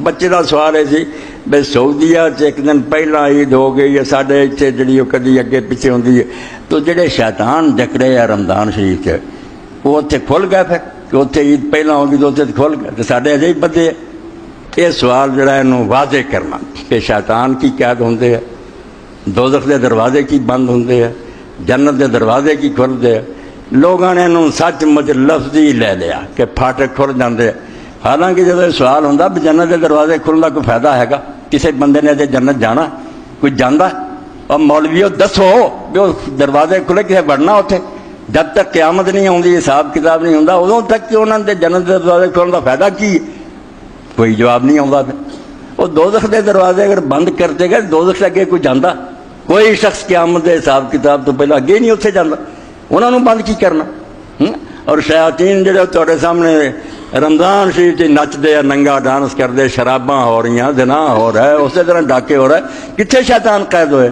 بچے کا سوال ہے سی بھائی سعودیہ ایک دن پہلا عید ہو گئی ہے، سارے اتنے جی کدی اگے پیچھے ہوتی ہے، تو جڑے شیطان جکڑے ہیں رمضان شریف سے وہ اتنے کھل گئے، پھر کہ اتنے عید پہلا ہوگی تو اتنے کھل گئے، تو سارے اجے ہی بدے ہے۔ یہ سوال جڑا ہے واضح کرنا کہ شیطان کی قید ہوندے ہے، دوزخ دے دروازے کی بند ہوندے ہیں، جنت دے دروازے کی کھلتے ہیں۔ لوگوں نے انہوں سچ مچ لفظی لے لیا کہ پھاٹک کھل جاندے ہیں، حالانکہ جب سوال ہوتا بھی جنت کے دروازے کھلنا کوئی فائدہ ہے گا؟ کسی بندے نے جنت جانا کوئی جانا؟ اور مولویو دسو بھی وہ دروازے کھلے کسے بڑھنا اتنے؟ جب تک قیامت نہیں آتی، حساب کتاب نہیں ہوتا، ادوں تک کہ انہوں نے جنت کے دروازے کھلنے کا فائدہ کی؟ کوئی جواب نہیں آتا۔ پھر وہ دوزخ کے دروازے اگر بند کرتے گئے دوزخ سے اگے کوئی جانا؟ کوئی شخص قیامت کے حساب کتاب تو پہلے اگے نہیں اتنے جانا، انہوں نے بند کی کرنا؟ اور شیاطین جڑے تھوڑے سامنے رمضان شریف سے نچتے ہیں، ننگا ڈانس کرتے، شراباں ہو رہی ہیں، زنا ہو رہا ہے، اسی طرح ڈاکے ہو رہا ہے، کتنے شیطان قید ہوئے؟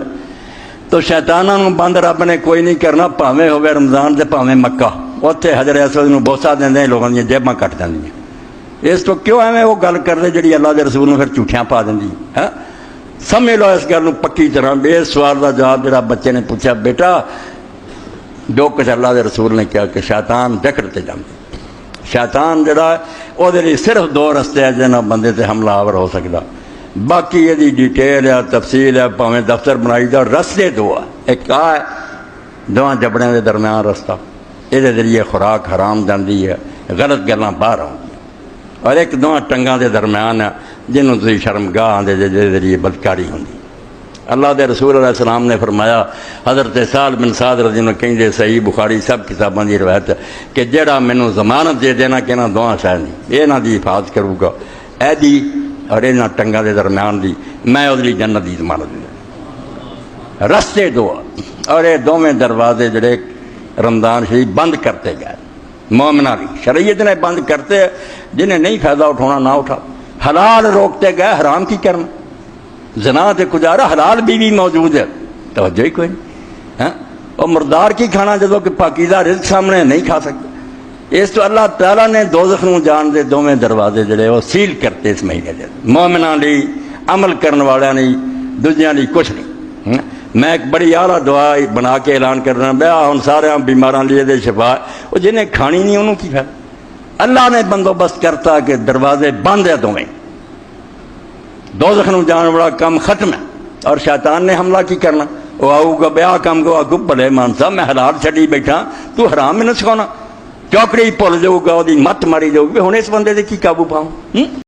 تو شیطانوں بند رب نے کوئی نہیں کرنا، پاویں ہوئے رمضان سے پاویں مکہ، اتنے حضرت اسود نوں بوسا دیں لوگوں دیا جیباں کٹ جاندیاں۔ اس تو کیوں ایویں وہ گل کرتے جڑی اللہ کے رسول پھر جھوٹیاں پا دیں؟ سمجھ لو اس گل پکی طرح۔ اس سوال کا جواب جڑا بچے نے پوچھا، بیٹا جو کچھ اللہ کے رسول نے کیا کہ شیطان جکڑتے جاندے، شیطان جڑا وہ صرف دو رستے ہیں جنہاں بندے تے حملہ آور ہو سکتا، باقی یہ ڈیٹیل ہے، تفصیل ہے، پاویں دفتر بنائی دا، رستے دو ہے۔ ایک آ ہے دواں جبڑیاں دے درمیان رستہ، یہ ذریعے خوراک حرام جاندی ہے، غلط گلاں باہر آؤں، اور ایک دواں ٹنگاں دے درمیان ہے جنہوں تسی شرمگاہ آندے دے ذریعے بدکاری ہوندی۔ اللہ دے رسول علیہ السلام نے فرمایا، حضرت سہل بن سعد رضی اللہ عنہ کہیں صحیح بخاری سب کتاباں دی روایت ہے کہ جڑا مینوں ضمانت دے دینا کہ انہاں دواں شے نہیں، یہ نہ دی حفاظت کروں گا، اے دی اور انہاں ٹنگاں دے درمیان دی، میں اودلی جنت دی ضمانت دے۔ رستے دو اور یہ دونوں دروازے جڑے رمضان شریف بند کرتے گئے، مومنہ بھی شریعت نے بند کرتے، جنہیں نہیں فائدہ اٹھانا نہ اٹھا، حلال روکتے گئے، حرام کی کرنا؟ زنا تے گزارا، حلال بیوی موجود ہے، توجہ ہی کوئی نہیں۔ اور مردار کی کھانا جدو کہ پاکیزہ رزق سامنے نہیں کھا سکتے۔ اس تو اللہ تعالیٰ نے دوزخ نوں جان دے دونوں دروازے جڑے وہ سیل کرتے اس مہینے دے، مومناں لئی، عمل کرن والوں لئی، دوجیاں لئی کچھ نہیں۔ میں ایک بڑی اعلیٰ دعا بنا کے اعلان کرنا بیا ہن سارے بیماراں لیے دے شفا، وہ جنہیں کھانی نہیں انہوں کی فائدہ؟ اللہ نے بندوبست کرتا کہ دروازے بند ہے دونوں، دوزخ نوں جان والا کام ختم ہے، اور شیطان نے حملہ کی کرنا؟ وہ آؤ گا بیا کام کو آگو بھلے مان صاحب میں حلال چھڈی بیٹھا، تو حرام میں نہ سکھانا، چوکڑی بھول جاؤ گا، وہ مت ماری جاؤ گی، ہن اس بندے دے کی قابو پاؤں؟